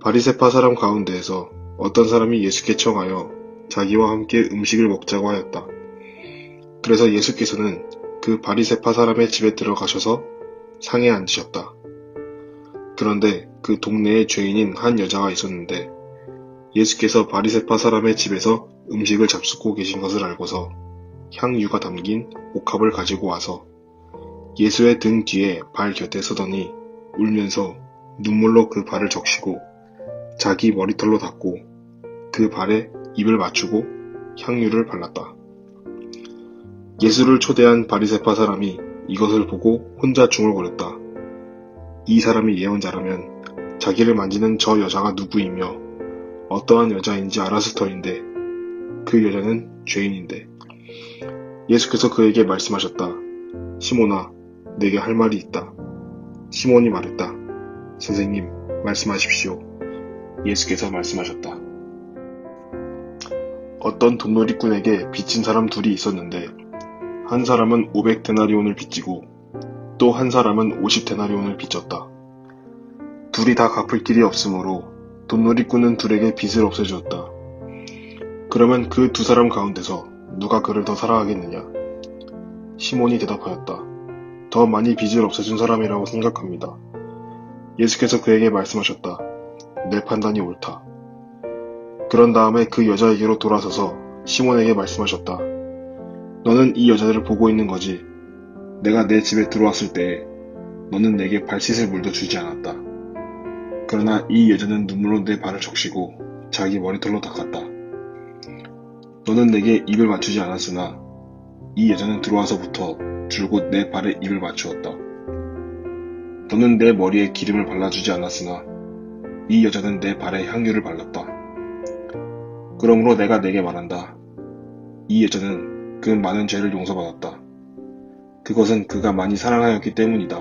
바리새파 사람 가운데에서 어떤 사람이 예수께 청하여 자기와 함께 음식을 먹자고 하였다. 그래서 예수께서는 그 바리새파 사람의 집에 들어가셔서 상에 앉으셨다. 그런데 그 동네에 죄인인 한 여자가 있었는데 예수께서 바리새파 사람의 집에서 음식을 잡수고 계신 것을 알고서 향유가 담긴 옥합을 가지고 와서 예수의 등 뒤에 발 곁에 서더니 울면서 눈물로 그 발을 적시고 자기 머리털로 닦고 그 발에 입을 맞추고 향유를 발랐다. 예수를 초대한 바리새파 사람이 이것을 보고 혼자 중얼거렸다. 이 사람이 예언자라면 자기를 만지는 저 여자가 누구이며 어떠한 여자인지 알았을 터인데 그 여자는 죄인인데. 예수께서 그에게 말씀하셨다. 시몬아, 내게 할 말이 있다. 시몬이 말했다. 선생님, 말씀하십시오. 예수께서 말씀하셨다. 어떤 돈놀이꾼에게 빚진 사람 둘이 있었는데 한 사람은 500데나리온을 빚지고 또 한 사람은 50데나리온을 빚졌다. 둘이 다 갚을 길이 없으므로 돈놀이꾼은 둘에게 빚을 없애주었다. 그러면 그 두 사람 가운데서 누가 그를 더 사랑하겠느냐? 시몬이 대답하였다. 더 많이 빚을 없애준 사람이라고 생각합니다. 예수께서 그에게 말씀하셨다. 내 판단이 옳다. 그런 다음에 그 여자에게로 돌아서서 시몬에게 말씀하셨다. 너는 이 여자들을 보고 있는 거지. 내가 내 집에 들어왔을 때에 너는 내게 발 씻을 물도 주지 않았다. 그러나 이 여자는 눈물로 내 발을 적시고 자기 머리털로 닦았다. 너는 내게 입을 맞추지 않았으나 이 여자는 들어와서부터 줄곧 내 발에 입을 맞추었다. 너는 내 머리에 기름을 발라주지 않았으나 이 여자는 내 발에 향유를 발랐다. 그러므로 내가 내게 말한다. 이 여자는 그 많은 죄를 용서받았다. 그것은 그가 많이 사랑하였기 때문이다.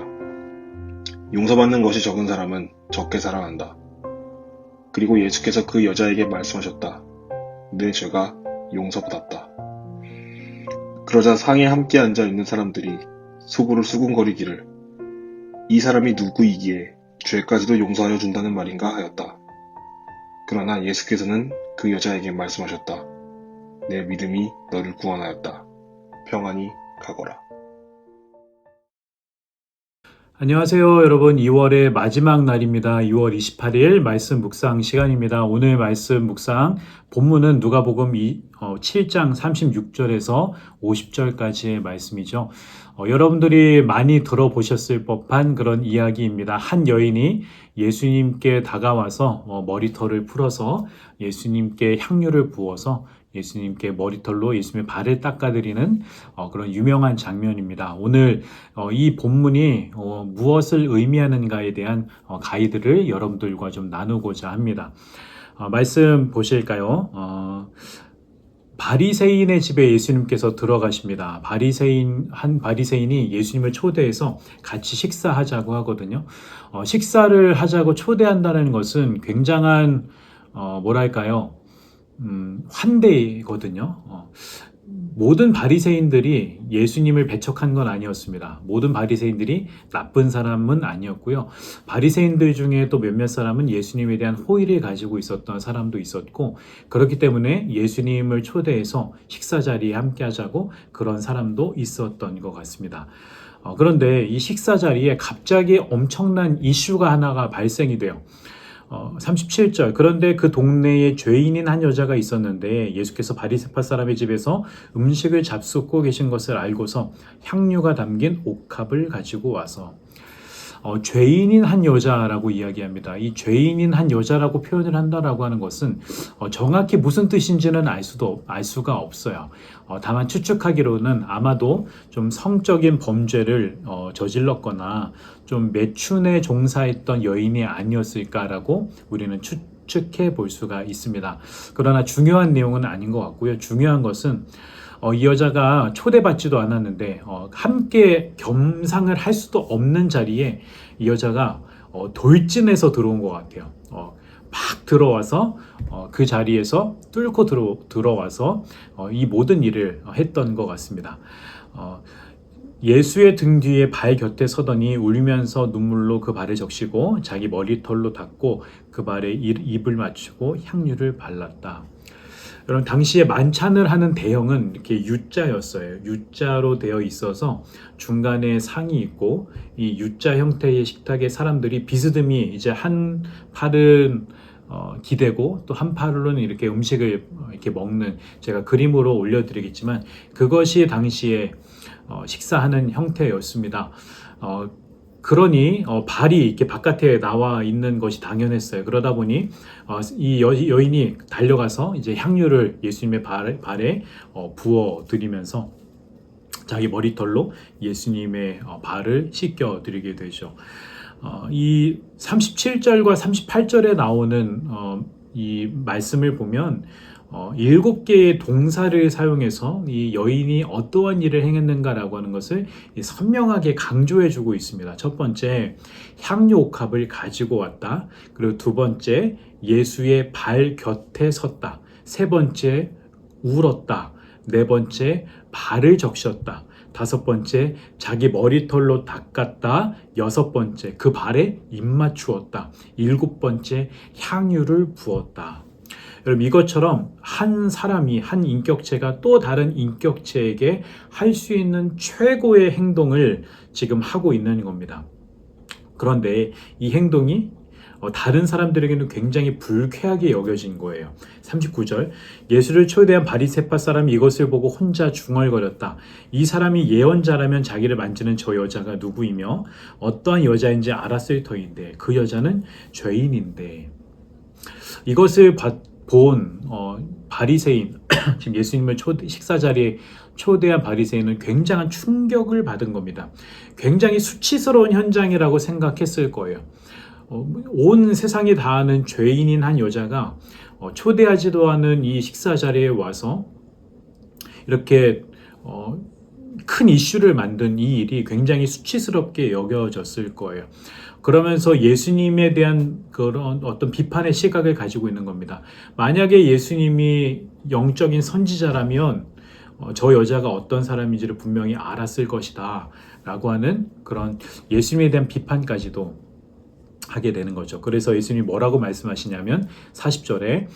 용서받는 것이 적은 사람은 적게 사랑한다. 그리고 예수께서 그 여자에게 말씀하셨다. 내 죄가 용서받았다. 그러자 상에 함께 앉아 있는 사람들이 속으로 수군거리기를 이 사람이 누구이기에 죄까지도 용서하여 준다는 말인가 하였다. 그러나 예수께서는 그 여자에게 말씀하셨다. 내 믿음이 너를 구원하였다. 평안히 가거라. 안녕하세요, 여러분. 2월의 마지막 날입니다. 2월 28일 말씀 묵상 시간입니다. 오늘 말씀 묵상 본문은 누가복음 7장 36절에서 50절까지의 말씀이죠. 여러분들이 많이 들어보셨을 법한 그런 이야기입니다. 한 여인이 예수님께 다가와서 머리털을 풀어서 예수님께 향유를 부어서 예수님께 머리털로 예수님의 발을 닦아드리는 그런 유명한 장면입니다. 오늘 이 본문이 무엇을 의미하는가에 대한 가이드를 여러분들과 좀 나누고자 합니다. 말씀 보실까요? 바리새인의 집에 예수님께서 들어가십니다. 한 바리새인이 예수님을 초대해서 같이 식사하자고 하거든요. 식사를 하자고 초대한다는 것은 굉장한 뭐랄까요? 환대거든요. 모든 바리새인들이 예수님을 배척한 건 아니었습니다. 모든 바리새인들이 나쁜 사람은 아니었고요. 바리새인들 중에 또 몇몇 사람은 예수님에 대한 호의를 가지고 있었던 사람도 있었고, 그렇기 때문에 예수님을 초대해서 식사 자리에 함께 하자고 그런 사람도 있었던 것 같습니다. 그런데 이 식사 자리에 갑자기 엄청난 이슈가 하나가 발생이 돼요. 37절. 그런데 그 동네에 죄인인 한 여자가 있었는데 예수께서 바리새파 사람의 집에서 음식을 잡수고 계신 것을 알고서 향유가 담긴 옥합을 가지고 와서 죄인인 한 여자라고 이야기합니다. 이 죄인인 한 여자라고 표현을 한다라고 하는 것은 정확히 무슨 뜻인지는 알 수가 없어요. 다만 추측하기로는 아마도 좀 성적인 범죄를 저질렀거나 좀 매춘에 종사했던 여인이 아니었을까라고 우리는 추측해 볼 수가 있습니다. 그러나 중요한 내용은 아닌 것 같고요. 중요한 것은 이 여자가 초대받지도 않았는데 함께 겸상을 할 수도 없는 자리에 이 여자가 돌진해서 들어온 것 같아요. 막 들어와서 그 자리에서 뚫고 들어와서 이 모든 일을 했던 것 같습니다. 예수의 등 뒤에 발 곁에 서더니 울면서 눈물로 그 발을 적시고 자기 머리털로 닦고 그 발에 입을 맞추고 향유를 발랐다. 여러분, 당시에 만찬을 하는 대형은 이렇게 U자였어요. U자로 되어 있어서 중간에 상이 있고 이 U자 형태의 식탁에 사람들이 비스듬히 이제 한 팔은 기대고 또 한 팔로는 이렇게 음식을 이렇게 먹는, 제가 그림으로 올려드리겠지만 그것이 당시에 식사하는 형태였습니다. 그러니 발이 이렇게 바깥에 나와 있는 것이 당연했어요. 그러다 보니 이 여인이 달려가서 이제 향유를 예수님의 발에 부어 드리면서 자기 머리털로 예수님의 발을 씻겨 드리게 되죠. 이 37절과 38절에 나오는 이 말씀을 보면 7개의 동사를 사용해서 이 여인이 어떠한 일을 행했는가라고 하는 것을 선명하게 강조해 주고 있습니다. 첫 번째, 향유 옥합을 가지고 왔다. 그리고 두 번째, 예수의 발 곁에 섰다. 세 번째, 울었다. 네 번째, 발을 적셨다. 다섯 번째, 자기 머리털로 닦았다. 여섯 번째, 그 발에 입 맞추었다. 일곱 번째, 향유를 부었다. 여러분, 이것처럼 한 사람이, 한 인격체가 또 다른 인격체에게 할 수 있는 최고의 행동을 지금 하고 있는 겁니다. 그런데 이 행동이 다른 사람들에게는 굉장히 불쾌하게 여겨진 거예요. 39절, 예수를 초대한 바리새파 사람이 이것을 보고 혼자 중얼거렸다. 이 사람이 예언자라면 자기를 만지는 저 여자가 누구이며 어떠한 여자인지 알았을 터인데 그 여자는 죄인인데. 이것을 본 바리새인, 지금 예수님을 식사 자리에 초대한 바리새인은 굉장한 충격을 받은 겁니다. 굉장히 수치스러운 현장이라고 생각했을 거예요. 온 세상이 다 아는 죄인인 한 여자가 초대하지도 않은 이 식사 자리에 와서 이렇게 큰 이슈를 만든 이 일이 굉장히 수치스럽게 여겨졌을 거예요. 그러면서 예수님에 대한 그런 어떤 비판의 시각을 가지고 있는 겁니다. 만약에 예수님이 영적인 선지자라면 저 여자가 어떤 사람인지를 분명히 알았을 것이다 라고 하는 그런 예수님에 대한 비판까지도 하게 되는 거죠. 그래서 예수님이 뭐라고 말씀하시냐면 40절에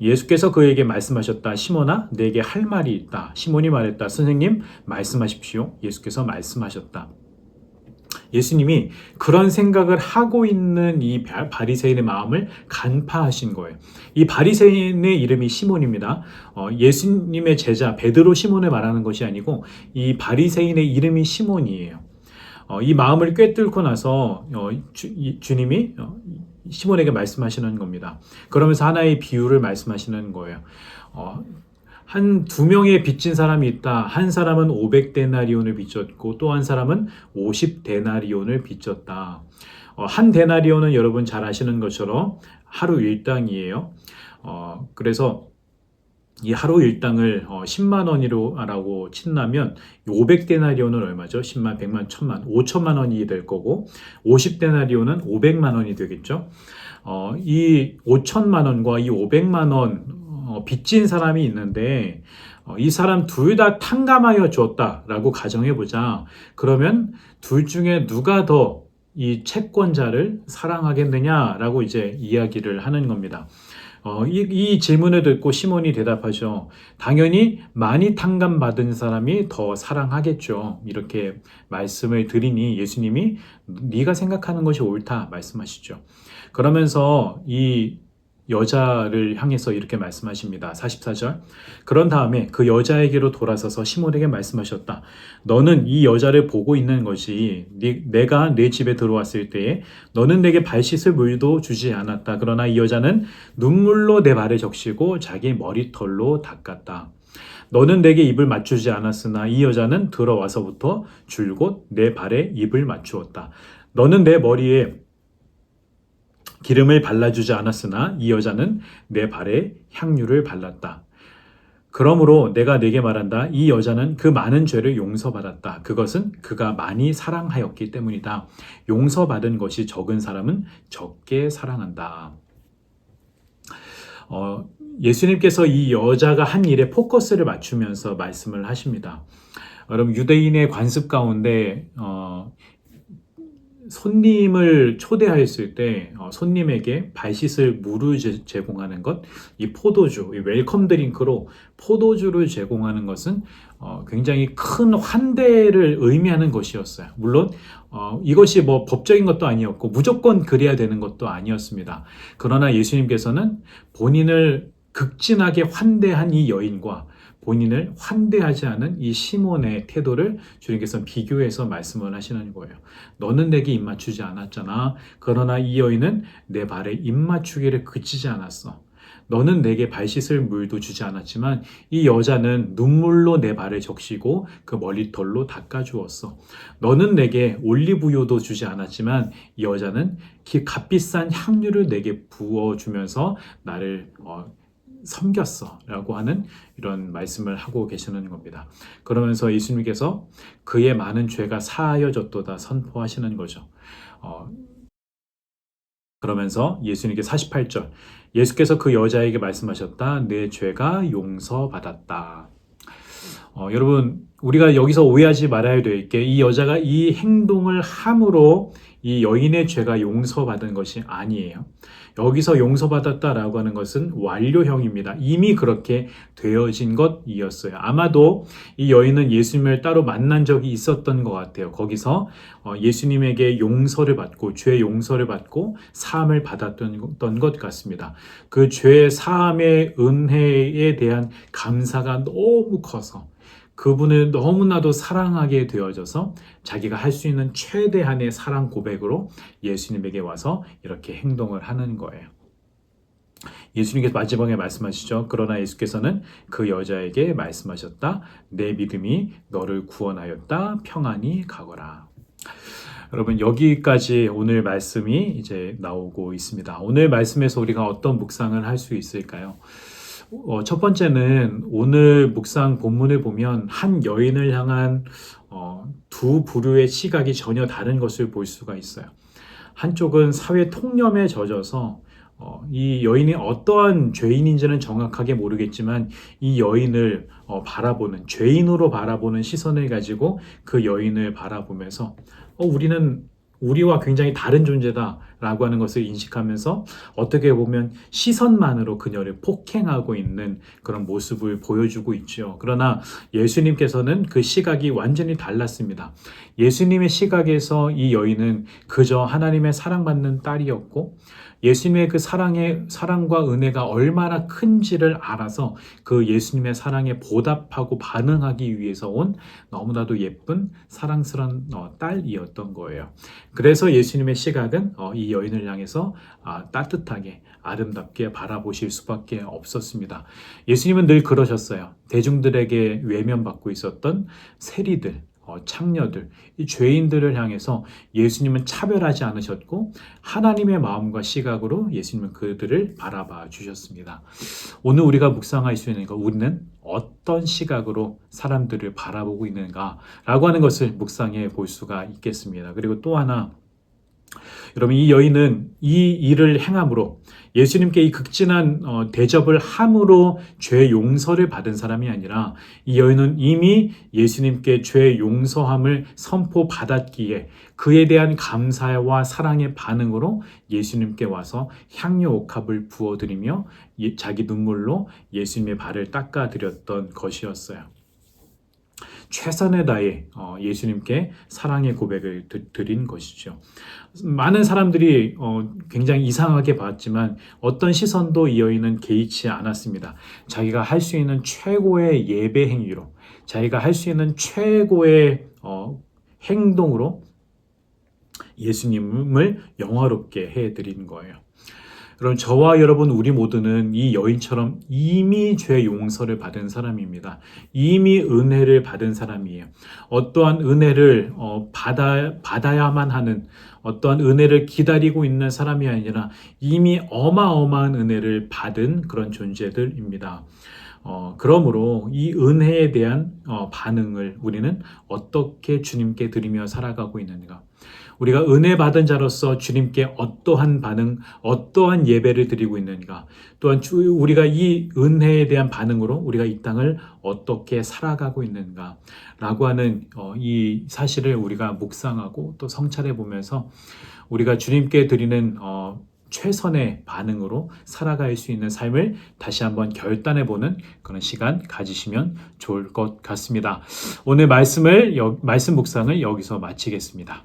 예수께서 그에게 말씀하셨다. 시몬아, 내게 할 말이 있다. 시몬이 말했다. 선생님, 말씀하십시오. 예수께서 말씀하셨다. 예수님이 그런 생각을 하고 있는 이 바리새인의 마음을 간파하신 거예요. 이 바리새인의 이름이 시몬입니다. 예수님의 제자 베드로 시몬을 말하는 것이 아니고 이 바리새인의 이름이 시몬이에요. 이 마음을 꿰뚫고 나서 주님이 시몬에게 말씀하시는 겁니다. 그러면서 하나의 비유를 말씀하시는 거예요. 한 두 명의 빚진 사람이 있다. 한 사람은 500데나리온을 빚졌고 또 한 사람은 50데나리온을 빚졌다. 한 데나리온은 여러분 잘 아시는 것처럼 하루 일당이에요. 그래서 이 하루 일당을 10만 원이라고 친다면 500데나리온은 얼마죠? 10만, 100만, 1000만, 5천만 원이 될 거고 50데나리온은 500만 원이 되겠죠. 이 5천만 원과 이 500만 원 빚진 사람이 있는데 이 사람 둘 다 탕감하여 줬다라고 가정해보자. 그러면 둘 중에 누가 더 이 채권자를 사랑하겠느냐라고 이제 이야기를 하는 겁니다. 이 질문을 듣고 시몬이 대답하죠. 당연히 많이 탕감받은 사람이 더 사랑하겠죠. 이렇게 말씀을 드리니 예수님이 네가 생각하는 것이 옳다 말씀하시죠. 그러면서 이 여자를 향해서 이렇게 말씀하십니다. 44절. 그런 다음에 그 여자에게로 돌아서서 시몬에게 말씀하셨다. 너는 이 여자를 보고 있는 것이 내가 내 집에 들어왔을 때에 너는 내게 발 씻을 물도 주지 않았다. 그러나 이 여자는 눈물로 내 발을 적시고 자기 머리털로 닦았다. 너는 내게 입을 맞추지 않았으나 이 여자는 들어와서부터 줄곧 내 발에 입을 맞추었다. 너는 내 머리에 기름을 발라주지 않았으나 이 여자는 내 발에 향유를 발랐다. 그러므로 내가 네게 말한다. 이 여자는 그 많은 죄를 용서받았다. 그것은 그가 많이 사랑하였기 때문이다. 용서받은 것이 적은 사람은 적게 사랑한다. 예수님께서 이 여자가 한 일에 포커스를 맞추면서 말씀을 하십니다. 여러분 유대인의 관습 가운데 손님을 초대하였을 때 손님에게 발 씻을 물을 제공하는 것, 이 포도주, 이 웰컴 드링크로 포도주를 제공하는 것은 굉장히 큰 환대를 의미하는 것이었어요. 물론 이것이 뭐 법적인 것도 아니었고 무조건 그래야 되는 것도 아니었습니다. 그러나 예수님께서는 본인을 극진하게 환대한 이 여인과 본인을 환대하지 않은 이 시몬의 태도를 주님께서 비교해서 말씀을 하시는 거예요. 너는 내게 입 맞추지 않았잖아. 그러나 이 여인은 내 발에 입 맞추기를 그치지 않았어. 너는 내게 발 씻을 물도 주지 않았지만 이 여자는 눈물로 내 발을 적시고 그 머리털로 닦아주었어. 너는 내게 올리브유도 주지 않았지만 이 여자는 값비싼 향유를 내게 부어주면서 나를 섬겼어 라고 하는 이런 말씀을 하고 계시는 겁니다. 그러면서 예수님께서 그의 많은 죄가 사하여졌도다 선포하시는 거죠. 그러면서 예수님께 48절 예수께서 그 여자에게 말씀하셨다. 내 죄가 용서받았다. 여러분 우리가 여기서 오해하지 말아야 될 게 이 여자가 이 행동을 함으로 이 여인의 죄가 용서받은 것이 아니에요. 여기서 용서받았다라고 하는 것은 완료형입니다. 이미 그렇게 되어진 것이었어요. 아마도 이 여인은 예수님을 따로 만난 적이 있었던 것 같아요. 거기서 예수님에게 용서를 받고 죄 용서를 받고 사함을 받았던 것 같습니다. 그 죄 사함의 은혜에 대한 감사가 너무 커서 그분을 너무나도 사랑하게 되어져서 자기가 할 수 있는 최대한의 사랑 고백으로 예수님에게 와서 이렇게 행동을 하는 거예요. 예수님께서 마지막에 말씀하시죠. 그러나 예수께서는 그 여자에게 말씀하셨다. 내 믿음이 너를 구원하였다. 평안히 가거라. 여러분 여기까지 오늘 말씀이 이제 나오고 있습니다. 오늘 말씀에서 우리가 어떤 묵상을 할 수 있을까요? 첫 번째는 오늘 묵상 본문을 보면 한 여인을 향한 두 부류의 시각이 전혀 다른 것을 볼 수가 있어요. 한쪽은 사회 통념에 젖어서 이 여인이 어떠한 죄인인지는 정확하게 모르겠지만 이 여인을 바라보는 죄인으로 바라보는 시선을 가지고 그 여인을 바라보면서 우리는 우리와 굉장히 다른 존재다라고 하는 것을 인식하면서 어떻게 보면 시선만으로 그녀를 폭행하고 있는 그런 모습을 보여주고 있죠. 그러나 예수님께서는 그 시각이 완전히 달랐습니다. 예수님의 시각에서 이 여인은 그저 하나님의 사랑받는 딸이었고 예수님의 그 사랑과 은혜가 얼마나 큰지를 알아서 그 예수님의 사랑에 보답하고 반응하기 위해서 온 너무나도 예쁜 사랑스러운 딸이었던 거예요. 그래서 예수님의 시각은 이 여인을 향해서 따뜻하게 아름답게 바라보실 수밖에 없었습니다. 예수님은 늘 그러셨어요. 대중들에게 외면받고 있었던 세리들, 창녀들, 이 죄인들을 향해서 예수님은 차별하지 않으셨고 하나님의 마음과 시각으로 예수님은 그들을 바라봐 주셨습니다. 오늘 우리가 묵상할 수 있는 것, 우리는 어떤 시각으로 사람들을 바라보고 있는가라고 하는 것을 묵상해 볼 수가 있겠습니다. 그리고 또 하나, 여러분 이 여인은 이 일을 행함으로 예수님께 이 극진한 대접을 함으로 죄 용서를 받은 사람이 아니라 이 여인은 이미 예수님께 죄 용서함을 선포받았기에 그에 대한 감사와 사랑의 반응으로 예수님께 와서 향유 옥합을 부어드리며 자기 눈물로 예수님의 발을 닦아드렸던 것이었어요. 최선을 다해 예수님께 사랑의 고백을 드린 것이죠. 많은 사람들이 굉장히 이상하게 봤지만 어떤 시선도 이 여인은 개의치 않았습니다. 자기가 할 수 있는 최고의 예배 행위로, 자기가 할 수 있는 최고의 행동으로 예수님을 영화롭게 해드린 거예요. 그럼 저와 여러분 우리 모두는 이 여인처럼 이미 죄 용서를 받은 사람입니다. 이미 은혜를 받은 사람이에요. 어떠한 은혜를 받아야만 하는 어떠한 은혜를 기다리고 있는 사람이 아니라 이미 어마어마한 은혜를 받은 그런 존재들입니다. 그러므로 이 은혜에 대한 반응을 우리는 어떻게 주님께 드리며 살아가고 있는가? 우리가 은혜 받은 자로서 주님께 어떠한 반응, 어떠한 예배를 드리고 있는가? 또한 우리가 이 은혜에 대한 반응으로 우리가 이 땅을 어떻게 살아가고 있는가? 라고 하는 이 사실을 우리가 묵상하고 또 성찰해 보면서 우리가 주님께 드리는 최선의 반응으로 살아갈 수 있는 삶을 다시 한번 결단해 보는 그런 시간 가지시면 좋을 것 같습니다. 오늘 말씀 묵상을 여기서 마치겠습니다.